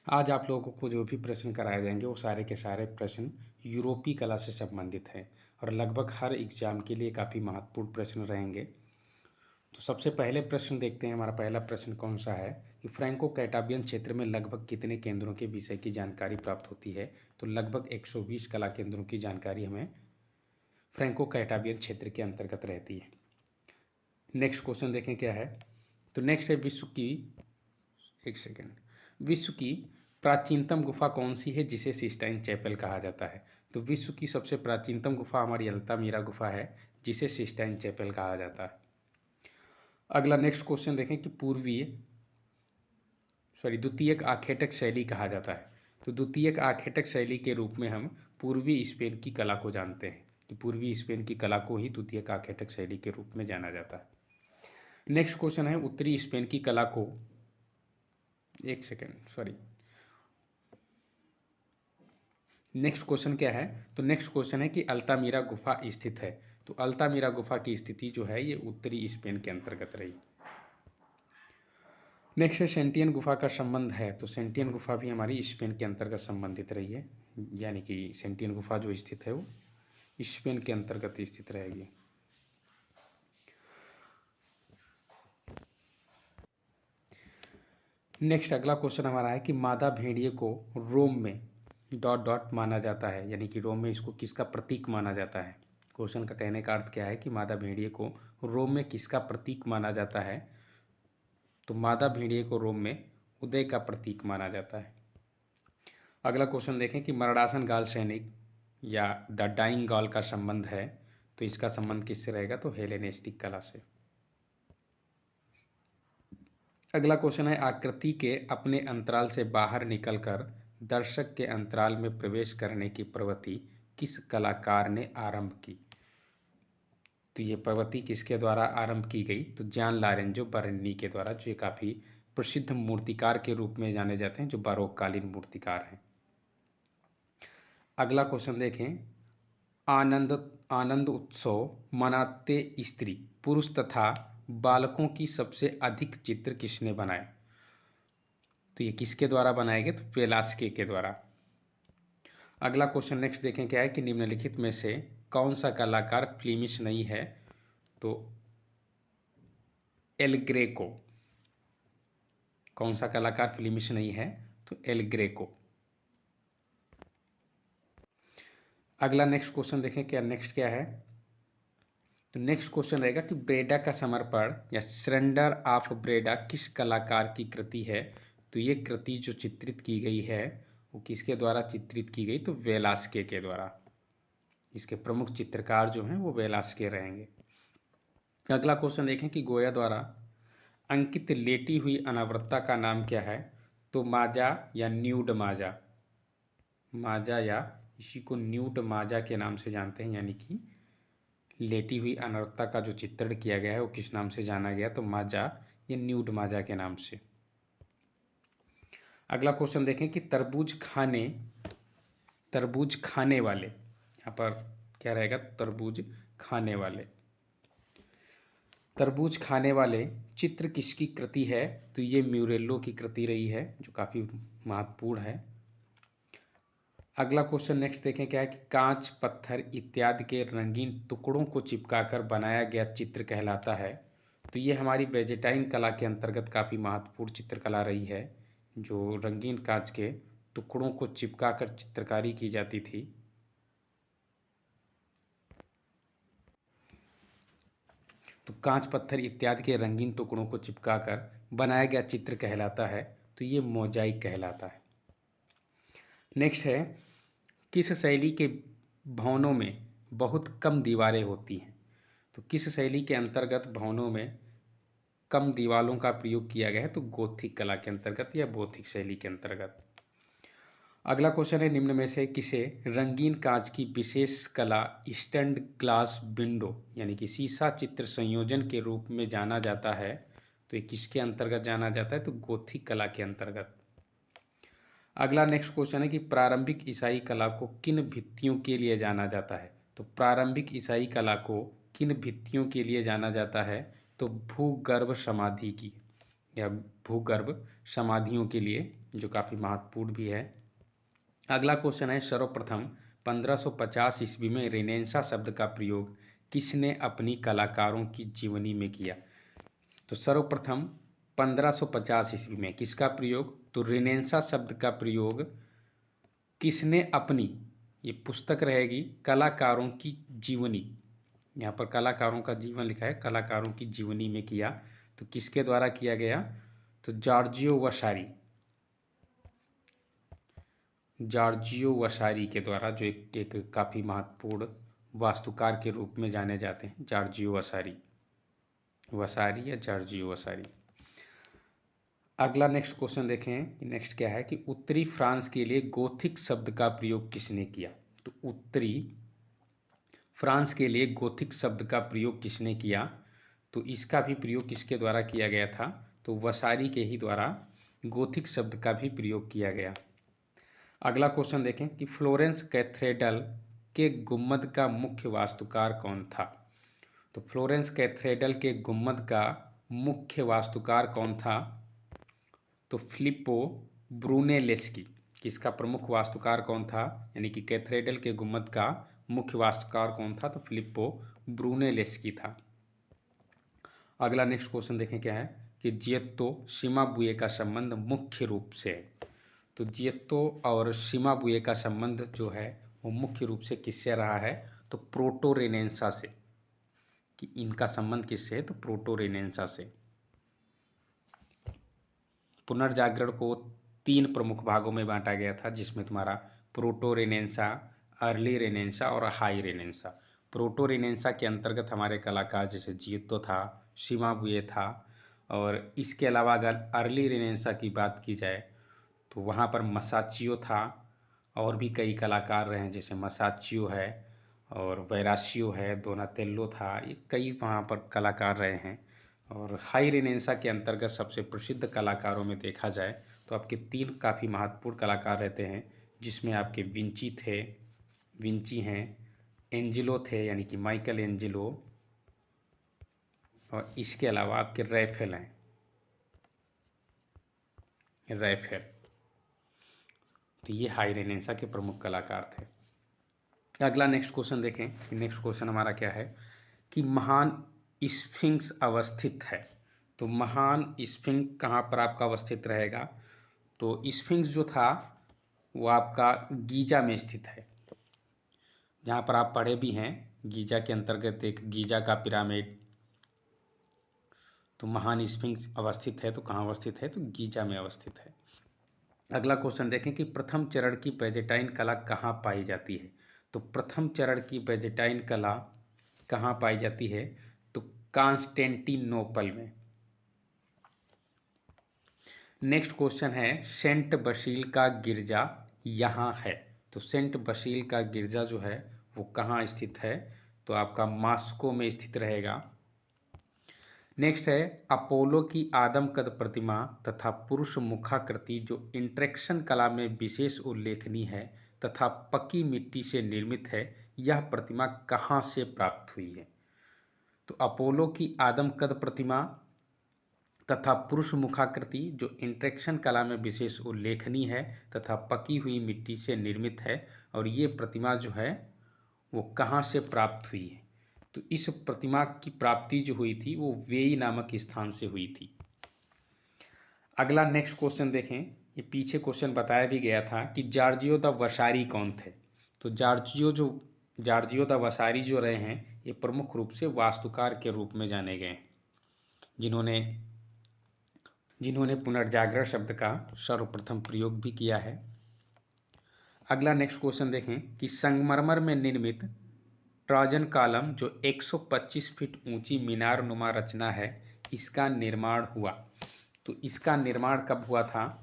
आज आप लोगों को जो भी प्रश्न कराए जाएंगे वो सारे के सारे प्रश्न यूरोपीय कला से संबंधित हैं और लगभग हर एग्जाम के लिए काफ़ी महत्वपूर्ण प्रश्न रहेंगे। तो सबसे पहले प्रश्न देखते हैं। हमारा पहला प्रश्न कौन सा है कि फ्रैंको कैटाबियन क्षेत्र में लगभग कितने केंद्रों के विषय की जानकारी प्राप्त होती है। तो लगभग 120 कला केंद्रों की जानकारी हमें फ्रैंको कैटाबियन क्षेत्र के अंतर्गत रहती है। नेक्स्ट क्वेश्चन देखें क्या है। तो नेक्स्ट है विश्व की प्राचीनतम गुफा कौन सी है जिसे सिस्टाइन चैपल कहा जाता है। तो विश्व की सबसे प्राचीनतम गुफा हमारी अल्तामिरा गुफा है जिसे सिस्टाइन चैपल कहा जाता है। अगला नेक्स्ट क्वेश्चन देखें कि द्वितीयक आखेटक शैली कहा जाता है। तो द्वितीयक आखेटक शैली के रूप में हम पूर्वी स्पेन की कला को जानते हैं कि पूर्वी स्पेन की कला को ही द्वितीयक आखेटक शैली के रूप में जाना जाता है। नेक्स्ट क्वेश्चन है उत्तरी स्पेन की कला को नेक्स्ट क्वेश्चन क्या है। तो नेक्स्ट क्वेश्चन है कि अल्तामिरा गुफा स्थित है। तो अल्तामिरा गुफा की स्थिति जो है ये उत्तरी स्पेन के अंतर्गत रही। नेक्स्ट है सेंटियन गुफा का संबंध है। तो सेंटियन गुफा भी हमारी स्पेन के अंतर्गत संबंधित रही है, यानी कि सेंटियन गुफा जो स्थित है वो स्पेन के अंतर्गत स्थित रहेगी। नेक्स्ट अगला क्वेश्चन हमारा है कि मादा भेड़िए को रोम में ... माना जाता है, यानी कि रोम में इसको किसका प्रतीक माना जाता है। क्वेश्चन का कहने का अर्थ क्या है कि मादा भेड़िए को रोम में किसका प्रतीक माना जाता है। तो मादा भेड़िए को रोम में उदय का प्रतीक माना जाता है। अगला क्वेश्चन देखें कि मरणासन गाल सैनिक या द डाइंग गॉल का संबंध है। तो इसका संबंध किससे रहेगा। तो हेलेनिस्टिक कला से। अगला क्वेश्चन है आकृति के अपने अंतराल से बाहर निकलकर दर्शक के अंतराल में प्रवेश करने की प्रवृत्ति किस कलाकार ने आरंभ की। तो ये प्रवृत्ति किसके द्वारा आरंभ की गई। तो जॉन लॉरेंजो बर्नी के द्वारा, जो काफ़ी प्रसिद्ध मूर्तिकार के रूप में जाने जाते हैं, जो बारोककालीन मूर्तिकार हैं। अगला क्वेश्चन देखें आनंद उत्सव मनाते स्त्री पुरुष तथा बालकों की सबसे अधिक चित्र किसने बनाए। तो ये किसके द्वारा बनाए गए। तो वेलास्के के द्वारा। अगला क्वेश्चन नेक्स्ट देखें क्या है कि निम्नलिखित में से कौन सा कलाकार फ्लेमिश नहीं है। तो एल ग्रेको। कौन सा कलाकार फ्लेमिश नहीं है। तो एल ग्रेको। अगला नेक्स्ट क्वेश्चन देखें क्या नेक्स्ट क्या है। तो नेक्स्ट क्वेश्चन रहेगा कि ब्रेडा का समर्पण या सरेंडर ऑफ ब्रेडा किस कलाकार की कृति है। तो ये कृति जो चित्रित की गई है वो किसके द्वारा चित्रित की गई। तो वेलास्के के द्वारा। इसके प्रमुख चित्रकार जो हैं वो वेलास्के रहेंगे। अगला क्वेश्चन देखें कि गोया द्वारा अंकित लेटी हुई अनावृत्ता का नाम क्या है। तो माजा या न्यूड माजा। माजा या इसी को न्यूड माजा के नाम से जानते हैं, यानी कि लेटी हुई अनावृत्ता का जो चित्रण किया गया है वो किस नाम से जाना गया। तो माजा या न्यूड माजा के नाम से। अगला क्वेश्चन देखें कि तरबूज खाने वाले, यहाँ पर क्या रहेगा। तरबूज खाने वाले चित्र किसकी कृति है। तो ये म्यूरेलो की कृति रही है, जो काफ़ी महत्वपूर्ण है। अगला क्वेश्चन नेक्स्ट देखें क्या है कि कांच पत्थर इत्यादि के रंगीन टुकड़ों को चिपकाकर बनाया गया चित्र कहलाता है। तो ये हमारी बेजेटाइन कला के अंतर्गत काफ़ी महत्वपूर्ण चित्रकला रही है, जो रंगीन कांच के टुकड़ों को चिपकाकर चित्रकारी की जाती थी। तो कांच पत्थर इत्यादि के रंगीन टुकड़ों को चिपकाकर बनाया गया चित्र कहलाता है। तो ये मोजाइक कहलाता है। नेक्स्ट है किस शैली के भवनों में बहुत कम दीवारें होती हैं। तो किस शैली के अंतर्गत भवनों में कम दीवारों का प्रयोग किया गया है। तो गोथिक कला के अंतर्गत या गोथिक शैली के अंतर्गत। अगला क्वेश्चन है निम्न में से किसे रंगीन कांच की विशेष कला स्टेंड ग्लास विंडो, यानी कि शीशा चित्र संयोजन के रूप में जाना जाता है। तो ये किसके अंतर्गत जाना जाता है। तो गोथिक कला के अंतर्गत। अगला नेक्स्ट क्वेश्चन है कि प्रारंभिक ईसाई कला को किन भित्तियों के लिए जाना जाता है। तो प्रारंभिक ईसाई कला को किन भित्तियों के लिए जाना जाता है। तो भूगर्भ समाधि की, या भूगर्भ समाधियों के लिए, जो काफ़ी महत्वपूर्ण भी है। अगला क्वेश्चन है, सर्वप्रथम 1550 ईस्वी में रेनेसां शब्द का प्रयोग किसने अपनी कलाकारों की जीवनी में किया? तो सर्वप्रथम 1550 ईस्वी में किसका प्रयोग? तो रेनेसां शब्द का प्रयोग किसने अपनी, ये पुस्तक रहेगी, कलाकारों की जीवनी, यहाँ पर कलाकारों का जीवन लिखा है, कलाकारों की जीवनी में किया, तो किसके द्वारा किया गया? तो जॉर्जियो वासारी के द्वारा, जो एक काफ़ी महत्वपूर्ण वास्तुकार के रूप में जाने जाते हैं, जॉर्जियो वासारी या जॉर्जियो वासारी। अगला नेक्स्ट क्वेश्चन देखें, नेक्स्ट क्या है कि उत्तरी फ्रांस के लिए गोथिक शब्द का प्रयोग किसने किया? तो उत्तरी फ्रांस के लिए गोथिक शब्द का प्रयोग किसने किया? तो इसका भी प्रयोग किसके द्वारा किया गया था? तो वसारी के ही द्वारा गोथिक शब्द का भी प्रयोग किया गया। अगला क्वेश्चन देखें कि फ्लोरेंस कैथेड्रल के गुम्बद का मुख्य वास्तुकार कौन था? तो फ्लोरेंस कैथेड्रल के गुम्बद का मुख्य वास्तुकार कौन था? तो फिलिप्पो ब्रूनेलेस्की। किसका प्रमुख वास्तुकार कौन था? यानी कि कैथेड्रल के गुम्बद का मुख्य वास्तुकार कौन था? तो फिलिप्पो ब्रूनेलेस्की था। अगला नेक्स्ट क्वेश्चन देखें क्या है कि जियोत्तो शिमाबुए का संबंध मुख्य रूप से, तो जियोत्तो और शिमाबुए का संबंध जो है वो मुख्य रूप से किससे रहा है? तो प्रोटो रेनेसां से। कि इनका संबंध किससे है? तो प्रोटो रेनेसां से। पुनर्जागरण को 3 प्रमुख भागों में बांटा गया था, जिसमें तुम्हारा प्रोटो रेनेसां, अर्ली रेनेसां और हाई रेनेसां। प्रोटो रेनेसां के अंतर्गत हमारे कलाकार जैसे जियोत्तो था, शिमाबुए था, और इसके अलावा अगर अर्ली रेनेसां की बात की जाए तो वहाँ पर मसाचियो था, और भी कई कलाकार रहे हैं, जैसे मसाचियो है और वैरासियो है, दोनातेल्लो था, ये कई वहाँ पर कलाकार रहे हैं। और हाई रेनेसां के अंतर्गत सबसे प्रसिद्ध कलाकारों में देखा जाए तो आपके 3 काफ़ी महत्वपूर्ण कलाकार रहते हैं, जिसमें आपके विंची हैं, एंजिलो थे यानी कि माइकल एंजिलो, और इसके अलावा आपके रैफेल हैं, रैफेल। तो ये हाई रेनेसां के प्रमुख कलाकार थे। अगला नेक्स्ट क्वेश्चन देखें। नेक्स्ट क्वेश्चन हमारा क्या है कि महान स्फिंक्स अवस्थित है। तो महान स्फिंक्स कहाँ पर आपका अवस्थित रहेगा? तो स्फिंक्स जो था वो आपका गीजा में स्थित है, जहाँ पर आप पढ़े भी हैं, गीजा के अंतर्गत एक गीजा का पिरामिड। तो महान स्फिंक्स अवस्थित है, तो कहाँ अवस्थित है? तो गीजा में अवस्थित है। अगला क्वेश्चन देखें कि प्रथम चरण की बेजेटाइन कला कहाँ पाई जाती है? तो प्रथम चरण की बेजेटाइन कला कहाँ पाई जाती है? तो कॉन्स्टेंटिनोपल में। नेक्स्ट क्वेश्चन है, सेंट बसील का गिरजा यहाँ है। तो सेंट बसील का गिरजा जो है वो कहाँ स्थित है? तो आपका मॉस्को में स्थित रहेगा। नेक्स्ट है, अपोलो की आदमकद प्रतिमा तथा पुरुष मुखाकृति जो इंटरेक्शन कला में विशेष उल्लेखनीय है तथा पकी मिट्टी से निर्मित है, यह प्रतिमा कहाँ से प्राप्त हुई है? तो अपोलो की आदमकद प्रतिमा तथा पुरुष मुखाकृति जो इंटरेक्शन कला में विशेष उल्लेखनीय है तथा पकी हुई मिट्टी से निर्मित है, और ये प्रतिमा जो है वो कहाँ से प्राप्त हुई है? तो इस प्रतिमा की प्राप्ति जो हुई थी वो वेई नामक स्थान से हुई थी। अगला नेक्स्ट क्वेश्चन देखें। ये पीछे क्वेश्चन बताया भी गया था कि जॉर्जियो द वसारी कौन थे? तो जॉर्जियो द वसारी जो रहे हैं ये प्रमुख रूप से वास्तुकार के रूप में जाने गए, जिन्होंने पुनर्जागरण शब्द का सर्वप्रथम प्रयोग भी किया है। अगला नेक्स्ट क्वेश्चन देखें कि संगमरमर में निर्मित ट्राजन कॉलम जो 125 फीट ऊंची मीनार नुमा रचना है, इसका निर्माण हुआ। तो इसका निर्माण कब हुआ था?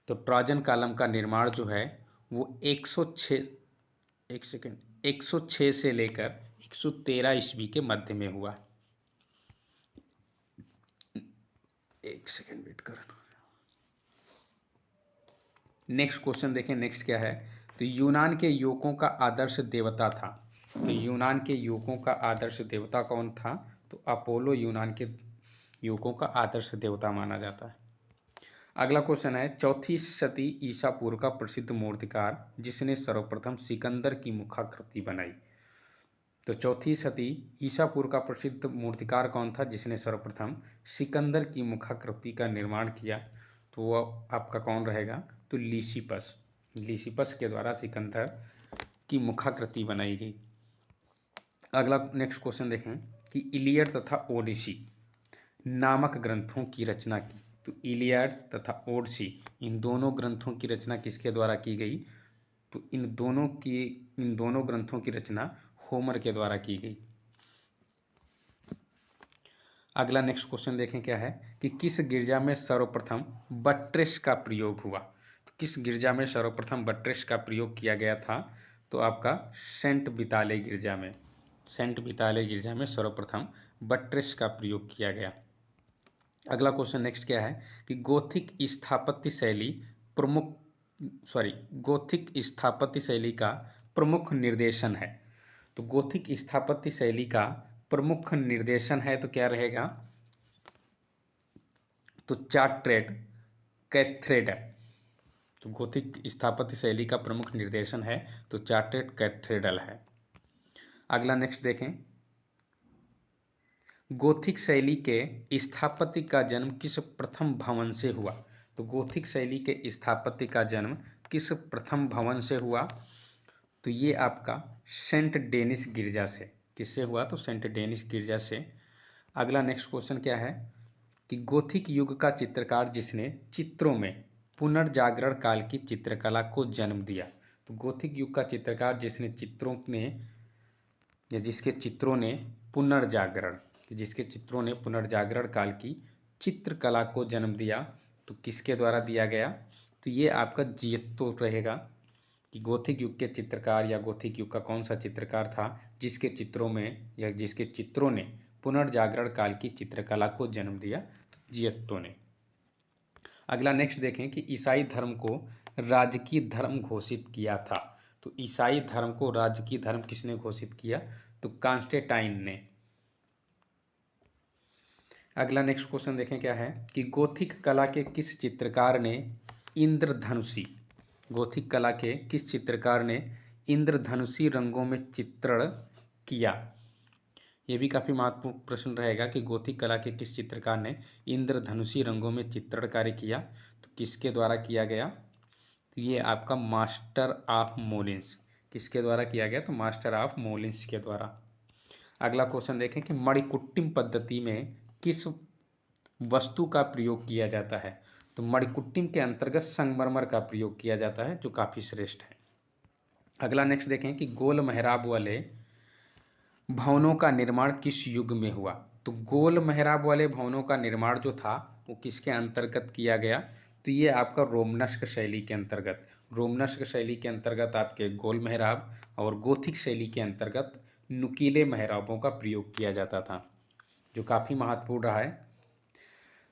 तो ट्राजन कॉलम का निर्माण जो है वो 106 से लेकर 113 ईस्वी के मध्य में हुआ। एक सेकेंड वेट करना। नेक्स्ट क्वेश्चन देखें। नेक्स्ट क्या है? तो यूनान के युवकों का आदर्श देवता था। तो यूनान के युवकों का आदर्श देवता कौन था? तो अपोलो यूनान युवकों का आदर्श देवता माना जाता है। अगला क्वेश्चन है, चौथी शती ईसा पूर्व का प्रसिद्ध मूर्तिकार जिसने सर्वप्रथम सिकंदर की मुखाकृति बनाई। तो चौथी शती ईसा पूर्व का प्रसिद्ध मूर्तिकार कौन था जिसने सर्वप्रथम सिकंदर की मुखाकृति का निर्माण किया? तो वो आपका कौन रहेगा? तो लीसिपस। लीसिपस के द्वारा सिकंदर की मुखाकृति बनाई गई। अगला नेक्स्ट क्वेश्चन देखें कि इलियड तथा ओडिसी नामक ग्रंथों की रचना की। तो इलियड तथा ओडिसी इन दोनों ग्रंथों की रचना किसके द्वारा की गई? तो इन दोनों ग्रंथों की रचना होमर के द्वारा की गई। अगला नेक्स्ट क्वेश्चन देखें क्या है कि किस गिरजा में सर्वप्रथम बट्रेस का प्रयोग हुआ? तो किस गिरजा में सर्वप्रथम बट्रेस का प्रयोग किया गया था? तो आपका सेंट विताले गिरजा में। सेंट विताले गिरजा में सर्वप्रथम बट्रेस का प्रयोग किया गया। अगला क्वेश्चन नेक्स्ट क्या है कि गोथिक स्थापत्य शैली का प्रमुख निर्देशन है। तो गोथिक स्थापत्य शैली का प्रमुख निर्देशन है तो क्या रहेगा? तो चार्ट्रेड कैथेड्रल। तो गोथिक स्थापत्य शैली का प्रमुख निर्देशन है तो चार्ट्रेड कैथेड्रल है। अगला नेक्स्ट देखें, गोथिक शैली के स्थापत्य का जन्म किस प्रथम भवन से हुआ? तो गोथिक शैली के स्थापत्य का जन्म किस प्रथम भवन से हुआ? तो ये आपका सेंट डेनिस गिरजा से। किससे हुआ? तो सेंट डेनिस गिरजा से। अगला नेक्स्ट क्वेश्चन क्या है कि गोथिक युग का चित्रकार जिसने चित्रों में पुनर्जागरण काल की चित्रकला को जन्म दिया। तो गोथिक युग का चित्रकार जिसके चित्रों ने पुनर्जागरण काल की चित्रकला को जन्म दिया। तो किसके द्वारा दिया गया? तो ये आपका जियत्तो रहेगा कि गोथिक युग के चित्रकार या गोथिक युग का कौन सा चित्रकार था जिसके चित्रों ने पुनर्जागरण काल की चित्रकला को जन्म दिया? तो जियत्तो ने। अगला नेक्स्ट देखें कि ईसाई धर्म को राजकीय धर्म घोषित किया था। तो ईसाई धर्म को राजकीय धर्म किसने घोषित किया? तो कॉन्स्टेंटाइन ने। अगला नेक्स्ट क्वेश्चन देखें क्या है कि गोथिक कला के किस चित्रकार ने इंद्रधनुषी रंगों में चित्रण किया? यह भी काफ़ी महत्वपूर्ण प्रश्न रहेगा कि गोथिक कला के किस चित्रकार ने इंद्रधनुषी रंगों में चित्रण कार्य किया? तो किसके द्वारा किया गया? तो ये आपका मास्टर ऑफ मोलिन्स। किसके द्वारा किया गया? तो मास्टर ऑफ मोलिन्स के द्वारा। अगला क्वेश्चन देखें कि मणिकुट्टिम पद्धति में किस वस्तु का प्रयोग किया जाता है? तो मणिकुट्टिम के अंतर्गत संगमरमर का प्रयोग किया जाता है जो काफ़ी श्रेष्ठ है। अगला नेक्स्ट देखें कि गोल मेहराब वाले भवनों का निर्माण किस युग में हुआ? तो गोल मेहराब वाले भवनों का निर्माण जो था वो किसके अंतर्गत किया गया? तो ये आपका रोमनस्क शैली के अंतर्गत आपके गोल मेहराब और गोथिक शैली के अंतर्गत नुकीले मेहराबों का प्रयोग किया जाता था जो काफ़ी महत्वपूर्ण रहा है।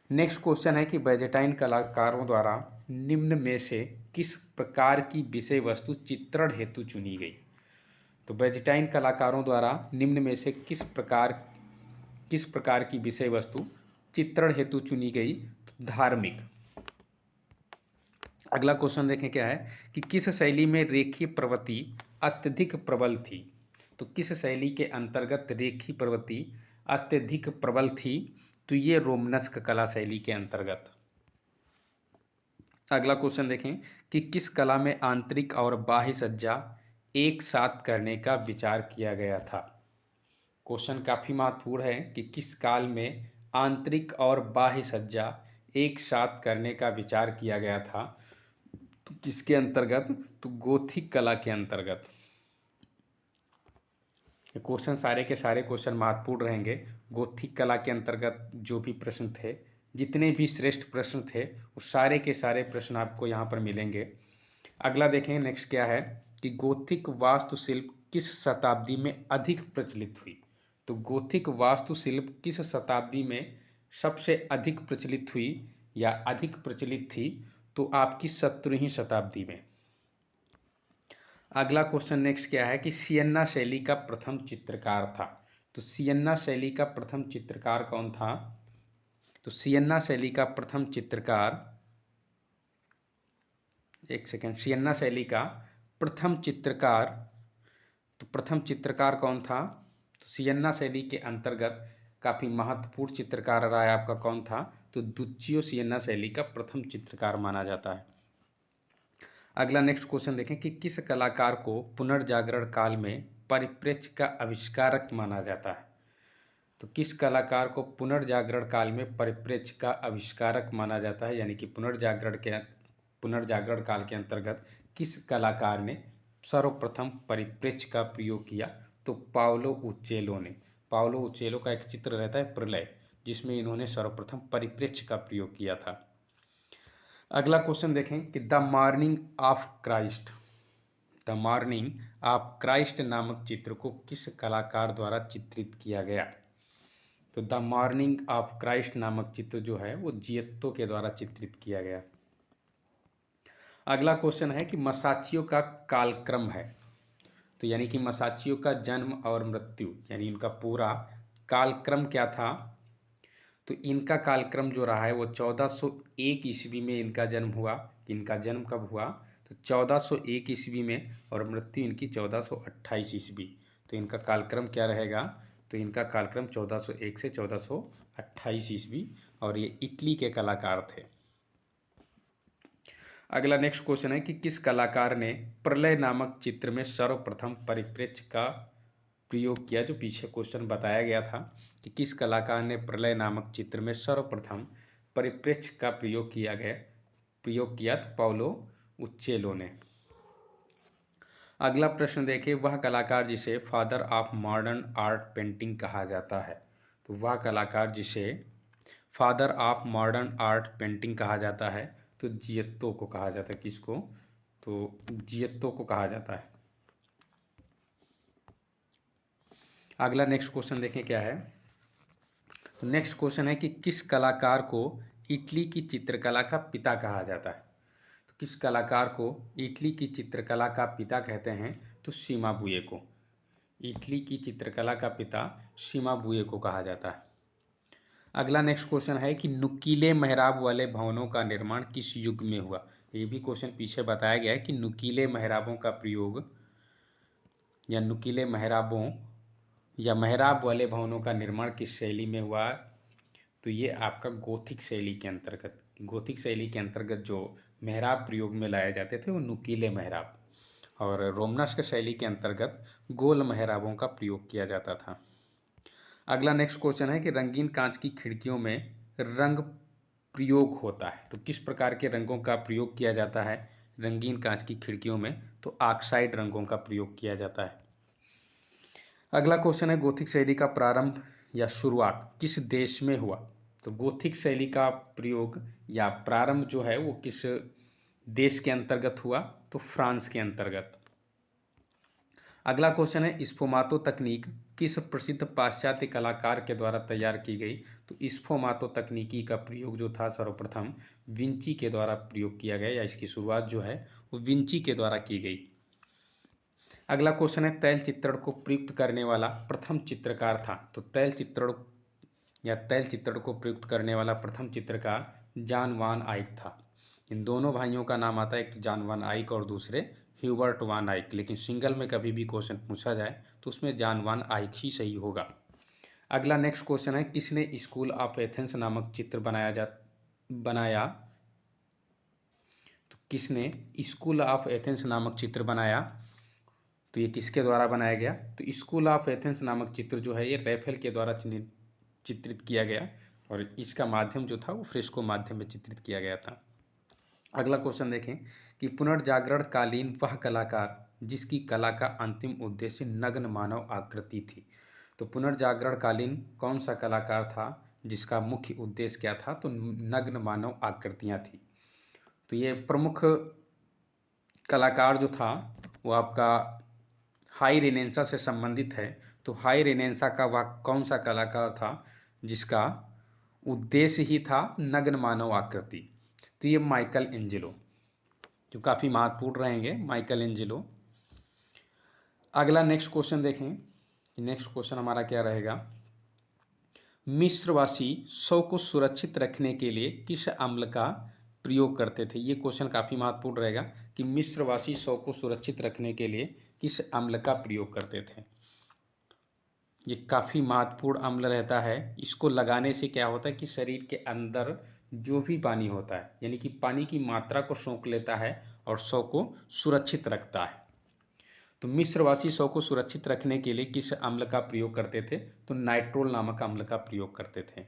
नेक्स्ट क्वेश्चन है कि बैजेटाइन कलाकारों द्वारा निम्न में से किस प्रकार की विषय वस्तु चित्रण हेतु चुनी गई? तो बैजेटाइन कलाकारों द्वारा निम्न में से किस प्रकार की विषय वस्तु चित्रण हेतु चुनी गई? तो धार्मिक। अगला क्वेश्चन देखें क्या है कि किस शैली में रेखीय प्रवृत्ति अत्यधिक प्रबल थी? तो किस शैली के अंतर्गत रेखीय प्रवृत्ति अत्यधिक प्रबल थी? तो ये रोमनस्क कला शैली के अंतर्गत। अगला क्वेश्चन देखें कि किस कला में आंतरिक और बाह्य सज्जा एक साथ करने का विचार किया गया था? क्वेश्चन काफ़ी महत्वपूर्ण है कि किस काल में आंतरिक और बाह्य सज्जा एक साथ करने का विचार किया गया था? तो किसके अंतर्गत? तो गोथिक कला के अंतर्गत। क्वेश्चन सारे के सारे क्वेश्चन महत्वपूर्ण रहेंगे। गोथिक कला के अंतर्गत जो भी प्रश्न थे, जितने भी श्रेष्ठ प्रश्न थे, वो सारे के सारे प्रश्न आपको यहाँ पर मिलेंगे। अगला देखें नेक्स्ट क्या है कि गोथिक वास्तुशिल्प किस शताब्दी में अधिक प्रचलित हुई? तो गोथिक वास्तुशिल्प किस शताब्दी में सबसे अधिक प्रचलित हुई या अधिक प्रचलित थी? तो आपकी 17वीं शताब्दी में। अगला क्वेश्चन नेक्स्ट क्या है कि सियन्ना शैली का प्रथम चित्रकार था। तो सियन्ना शैली का प्रथम चित्रकार कौन था? तो सियन्ना शैली का प्रथम चित्रकार, एक सेकेंड, सियन्ना शैली का प्रथम चित्रकार, तो प्रथम चित्रकार कौन था? तो सियन्ना शैली के अंतर्गत काफ़ी महत्वपूर्ण चित्रकार रहा है आपका, कौन था? तो दुच्चियो सियन्ना शैली का प्रथम चित्रकार माना जाता है। अगला नेक्स्ट क्वेश्चन देखें कि किस कलाकार को पुनर्जागरण काल में परिप्रेक्ष्य का आविष्कारक माना जाता है? तो किस कलाकार को पुनर्जागरण काल में परिप्रेक्ष्य का आविष्कारक माना जाता है, यानी कि पुनर्जागरण काल के अंतर्गत किस कलाकार ने सर्वप्रथम परिप्रेक्ष्य का प्रयोग किया? तो पाओलो उचेलो ने। पाओलो उचेलो का एक चित्र रहता है प्रलय, जिसमें इन्होंने सर्वप्रथम परिप्रेक्ष्य का प्रयोग किया था। अगला क्वेश्चन देखें कि the morning of Christ, the morning of Christ नामक चित्र को किस कलाकार द्वारा चित्रित किया गया? तो द मॉर्निंग ऑफ क्राइस्ट नामक चित्र जो है वो जियत्तो के द्वारा चित्रित किया गया। अगला क्वेश्चन है कि मसाचियो का कालक्रम है, तो यानी कि मसाचियो का जन्म और मृत्यु, यानी इनका पूरा कालक्रम क्या था? तो इनका कालक्रम जो रहा है वो 1401 ईस्वी में इनका जन्म हुआ। इनका जन्म कब हुआ? तो 1401 ईस्वी में, और मृत्यु इनकी 1428 ईस्वी। तो इनका कालक्रम क्या रहेगा? तो इनका कालक्रम 1401 से 1428 ईस्वी, और ये इटली के कलाकार थे। अगला नेक्स्ट क्वेश्चन है कि किस कलाकार ने प्रलय नामक चित्र में सर्वप्रथम परिप्रेक्ष्य का प्रयोग किया? जो पीछे क्वेश्चन बताया गया था कि किस कलाकार ने प्रलय नामक चित्र में सर्वप्रथम परिप्रेक्ष्य का प्रयोग किया, तो पाओलो उचेलो ने। अगला प्रश्न देखिए, वह कलाकार जिसे father of modern art painting कहा जाता है? तो वह कलाकार जिसे father of modern art painting कहा जाता है, तो जियत्तो को कहा जाता है। किसको? तो जियत्तो को कहा जाता है। अगला नेक्स्ट क्वेश्चन देखें क्या है। तो नेक्स्ट क्वेश्चन है कि किस कलाकार को इटली की चित्रकला का पिता कहा जाता है? तो किस कलाकार को इटली की चित्रकला का पिता कहते हैं? तो सीमाबुए को। इटली की चित्रकला का पिता सीमाबुए को कहा जाता है। अगला नेक्स्ट क्वेश्चन है कि नुकीले मेहराब वाले भवनों का निर्माण किस युग में हुआ? ये भी क्वेश्चन पीछे बताया गया है कि नुकीले मेहराबों का प्रयोग, या नुकीले मेहराबों या मेहराब वाले भवनों का निर्माण किस शैली में हुआ? तो ये आपका गोथिक शैली के अंतर्गत, गोथिक शैली के अंतर्गत जो मेहराब प्रयोग में लाए जाते थे वो नुकीले मेहराब, और रोमनस्क शैली के अंतर्गत गोल मेहराबों का प्रयोग किया जाता था। अगला नेक्स्ट क्वेश्चन है कि रंगीन कांच की खिड़कियों में रंग प्रयोग होता है, तो किस प्रकार के रंगों का प्रयोग किया जाता है रंगीन कांच की खिड़कियों में? तो ऑक्साइड रंगों का प्रयोग किया जाता है। अगला क्वेश्चन है गोथिक शैली का प्रारंभ या शुरुआत किस देश में हुआ? तो गोथिक शैली का प्रयोग या प्रारंभ जो है वो किस देश के अंतर्गत हुआ? तो फ्रांस के अंतर्गत। अगला क्वेश्चन है स्फुमातो तकनीक किस प्रसिद्ध पाश्चात्य कलाकार के द्वारा तैयार की गई? तो स्फुमातो तकनीकी का प्रयोग जो था सर्वप्रथम विंची के द्वारा प्रयोग किया गया, या इसकी शुरुआत जो है वो विंची के द्वारा की गई। अगला क्वेश्चन है तैल चित्रण को प्रयुक्त करने वाला प्रथम चित्रकार था? तो तैल चित्रण को प्रयुक्त करने वाला प्रथम चित्रकार जॉन वान आइक था। इन दोनों भाइयों का नाम आता है, एक तो जॉन वान आइक और दूसरे ह्यूबर्ट वान आइक, लेकिन सिंगल में कभी भी क्वेश्चन पूछा जाए तो उसमें जॉन वान आइक ही सही होगा। अगला नेक्स्ट क्वेश्चन है किसने स्कूल ऑफ एथेंस नामक चित्र बनाया? तो किसने स्कूल ऑफ एथेंस नामक चित्र बनाया? तो ये किसके द्वारा बनाया गया? तो स्कूल ऑफ एथेंस नामक चित्र जो है ये रैफेल के द्वारा चित्रित किया गया, और इसका माध्यम जो था वो फ्रेस्को माध्यम में चित्रित किया गया था। अगला क्वेश्चन देखें कि पुनर्जागरण कालीन वह कलाकार जिसकी कला का अंतिम उद्देश्य नग्न मानव आकृति थी? तो पुनर्जागरण कालीन कौन सा कलाकार था जिसका मुख्य उद्देश्य क्या था? तो नग्न मानव आकृतियाँ थी। तो ये प्रमुख कलाकार जो था वो आपका हाई रेनेसा से संबंधित है। तो हाई रेनेसा का वह कौन सा कलाकार था जिसका उद्देश्य ही था नग्न मानव आकृति? तो ये माइकल एंजेलो, जो काफ़ी महत्वपूर्ण रहेंगे, माइकल एंजेलो। अगला नेक्स्ट क्वेश्चन देखें, नेक्स्ट क्वेश्चन हमारा क्या रहेगा। मिस्रवासी शव को सुरक्षित रखने के लिए किस अम्ल का प्रयोग करते थे। ये क्वेश्चन काफ़ी महत्वपूर्ण रहेगा कि मिस्रवासी शव को सुरक्षित रखने के लिए किस अम्ल का प्रयोग करते थे। ये काफ़ी महत्वपूर्ण अम्ल रहता है। इसको लगाने से क्या होता है कि शरीर के अंदर जो भी पानी होता है यानी कि पानी की मात्रा को सोख लेता है और शव को सुरक्षित रखता है। तो मिस्रवासी शव को सुरक्षित रखने के लिए किस अम्ल का प्रयोग करते थे, तो नाइट्रोल नामक अम्ल का प्रयोग करते थे।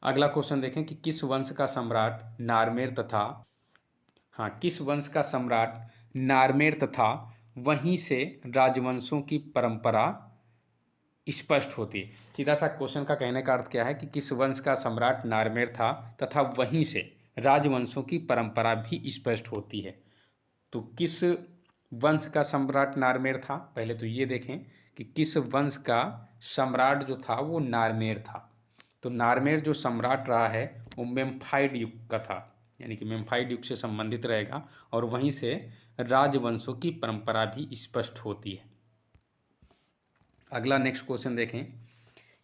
अगला क्वेश्चन देखें कि किस वंश का सम्राट नारमेर तथा किस वंश का सम्राट नारमेर तथा वहीं से राजवंशों की परंपरा स्पष्ट होती है। सीधा सा क्वेश्चन का कहने का अर्थ क्या है कि किस वंश का सम्राट नारमेर था तथा वहीं से राजवंशों की परंपरा भी स्पष्ट होती है। तो किस वंश का सम्राट नारमेर था, पहले तो ये देखें कि किस वंश का सम्राट जो था वो नारमेर था। तो नारमेर जो सम्राट रहा है वो मेम्फाइड युग का था, यानी कि मेम्फाइड युग से संबंधित रहेगा और वहीं से राजवंशों की परंपरा भी स्पष्ट होती है। अगला नेक्स्ट क्वेश्चन देखें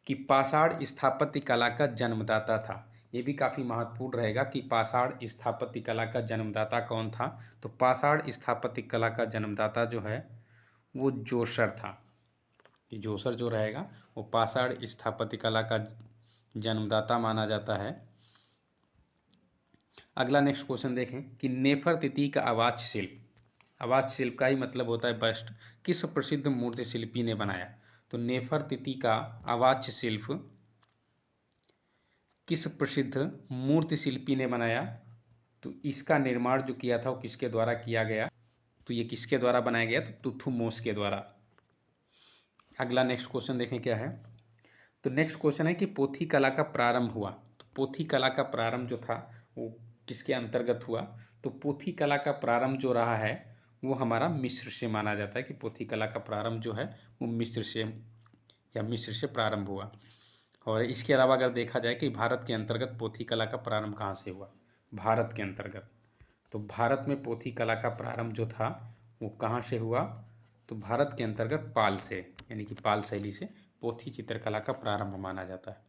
कि पाषाण स्थापत्य कला का जन्मदाता था। ये भी काफ़ी महत्वपूर्ण रहेगा कि पाषाण स्थापत्य कला का जन्मदाता कौन था। तो पाषाण स्थापत्य कला का जन्मदाता जो है वो जोसर था। ये जोसर जो रहेगा वो पाषाण स्थापत्य कला का जन्मदाता माना जाता है। अगला नेक्स्ट क्वेश्चन देखें कि नेफरतिति का अवाच्य शिल्प, अवाच्य शिल्प का ही मतलब होता है बस्ट, किस प्रसिद्ध मूर्ति शिल्पी ने बनाया। तो नेफरतिति का अवाच्य शिल्प किस प्रसिद्ध मूर्ति शिल्पी ने बनाया। तो इसका निर्माण जो किया था वो किसके द्वारा किया गया, तो ये किसके द्वारा बनाया गया, तो तुथुमोस के द्वारा। अगला नेक्स्ट क्वेश्चन देखें क्या है। तो नेक्स्ट क्वेश्चन है कि पोथी कला का प्रारंभ हुआ। तो पोथी कला का प्रारंभ जो था वो किसके अंतर्गत हुआ। तो पोथी कला का प्रारंभ जो रहा है वो हमारा मिस्र से माना जाता है कि पोथी कला का प्रारंभ जो है वो मिस्र से प्रारंभ हुआ। और इसके अलावा अगर देखा जाए कि भारत के अंतर्गत पोथी कला का प्रारंभ कहाँ से हुआ, भारत के अंतर्गत, तो भारत में पोथी कला का प्रारंभ जो था वो कहाँ से हुआ, तो भारत के अंतर्गत पाल से, यानी कि पाल शैली से पोथी चित्रकला का प्रारंभ माना जाता है।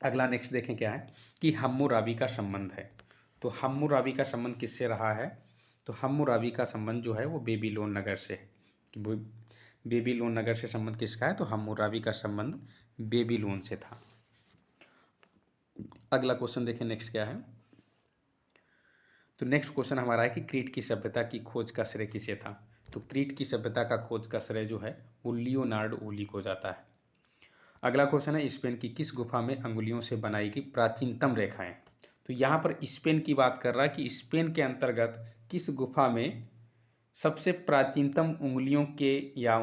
अगला नेक्स्ट देखें क्या है कि हम्मुराबी का संबंध है। तो हम्मुराबी का संबंध किससे रहा है, तो हम्मुराबी का संबंध जो है वो बेबीलोन नगर से है। कि बेबीलोन नगर से संबंध किसका है, तो हम्मुराबी का संबंध बेबीलोन से था। अगला क्वेश्चन देखें नेक्स्ट क्या है। तो नेक्स्ट क्वेश्चन हमारा है कि क्रीट की सभ्यता की खोज का श्रेय किसे था। तो क्रीट की सभ्यता का खोज का श्रेय जो है वो लियोनार्ड ओली को जाता है। अगला क्वेश्चन है स्पेन की किस गुफा में अंगुलियों से बनाई गई प्राचीनतम रेखाएं। तो यहाँ पर स्पेन की बात कर रहा है कि स्पेन के अंतर्गत किस गुफा में सबसे प्राचीनतम उंगलियों के या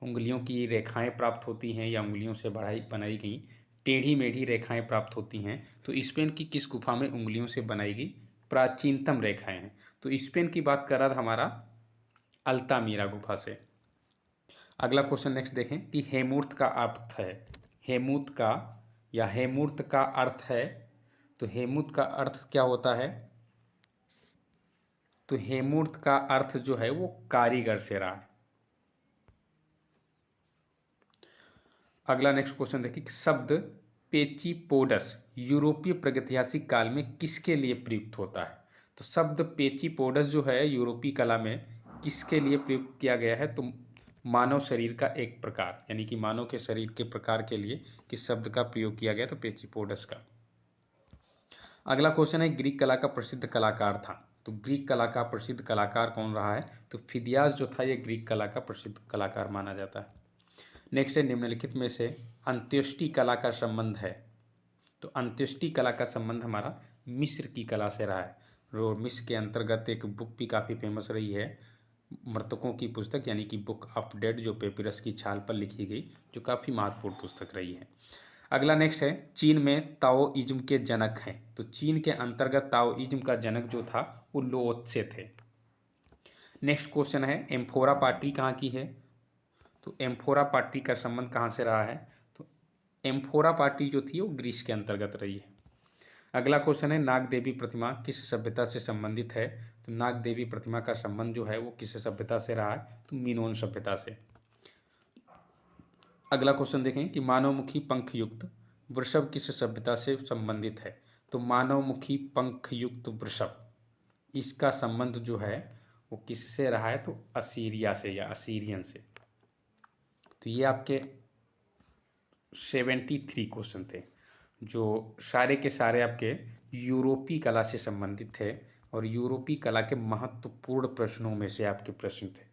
उंगलियों की रेखाएं प्राप्त होती हैं या उंगलियों से बनाई गई टेढ़ी मेढ़ी रेखाएं प्राप्त होती हैं। तो स्पेन की किस गुफा में उंगलियों से बनाई गई प्राचीनतम रेखाएं हैं। तो स्पेन की बात कर रहा था हमारा अल्तामीरा गुफा से। अगला क्वेश्चन नेक्स्ट देखें कि हेमूर्त का अर्थ है, हेमूर्त का या हेमूर्त का अर्थ है, तो हेमूर्त का अर्थ क्या होता है, तो हेमूर्त का अर्थ जो है वो कारीगर से रहा है। अगला नेक्स्ट क्वेश्चन देखिए कि शब्द पेचीपोडस यूरोपीय प्रागैतिहासिक काल में किसके लिए प्रयुक्त होता है। तो शब्द पेचीपोडस जो है यूरोपीय कला में किसके लिए प्रयुक्त किया गया है, तो मानव शरीर का एक प्रकार, यानी कि मानव के शरीर के प्रकार के लिए किस शब्द का प्रयोग किया गया, तो पेचीपोडस का। अगला क्वेश्चन है ग्रीक कला का प्रसिद्ध कलाकार था। तो ग्रीक कला का प्रसिद्ध कलाकार कौन रहा है, तो फिदियास जो था ये ग्रीक कला का प्रसिद्ध कलाकार माना जाता है। नेक्स्ट है निम्नलिखित में से अंत्येष्टि कला का संबंध है। तो अंत्येष्टि कला का संबंध हमारा मिस्र की कला से रहा है। और मिस्र के अंतर्गत एक बुक भी काफ़ी फेमस रही है, मृतकों की पुस्तक, यानी कि बुक ऑफ डेड, जो पेपिरस की छाल पर लिखी गई, जो काफ़ी महत्वपूर्ण पुस्तक रही है। अगला नेक्स्ट है चीन में ताओइज्म के जनक हैं। तो चीन के अंतर्गत ताओइज्म का जनक जो था वो लो त्से थे। नेक्स्ट क्वेश्चन है एम्फोरा पार्टी कहाँ की है। तो एम्फोरा पार्टी का संबंध कहाँ से रहा है, तो एम्फोरा पार्टी जो थी वो ग्रीस के अंतर्गत रही है। अगला क्वेश्चन है नाग देवी प्रतिमा किस सभ्यता से संबंधित है। तो नाग देवी प्रतिमा का संबंध जो है वो किस सभ्यता से रहा है, तो मीनोन सभ्यता से। अगला क्वेश्चन देखें कि मानवमुखी पंखयुक्त वृषभ किस सभ्यता से संबंधित है। तो मानवमुखी पंखयुक्त वृषभ, इसका संबंध जो है वो किससे रहा है, तो असीरिया से या असीरियन से। तो ये आपके 73 क्वेश्चन थे जो सारे के सारे आपके यूरोपीय कला से संबंधित थे और यूरोपीय कला के महत्वपूर्ण प्रश्नों में से आपके प्रश्न थे।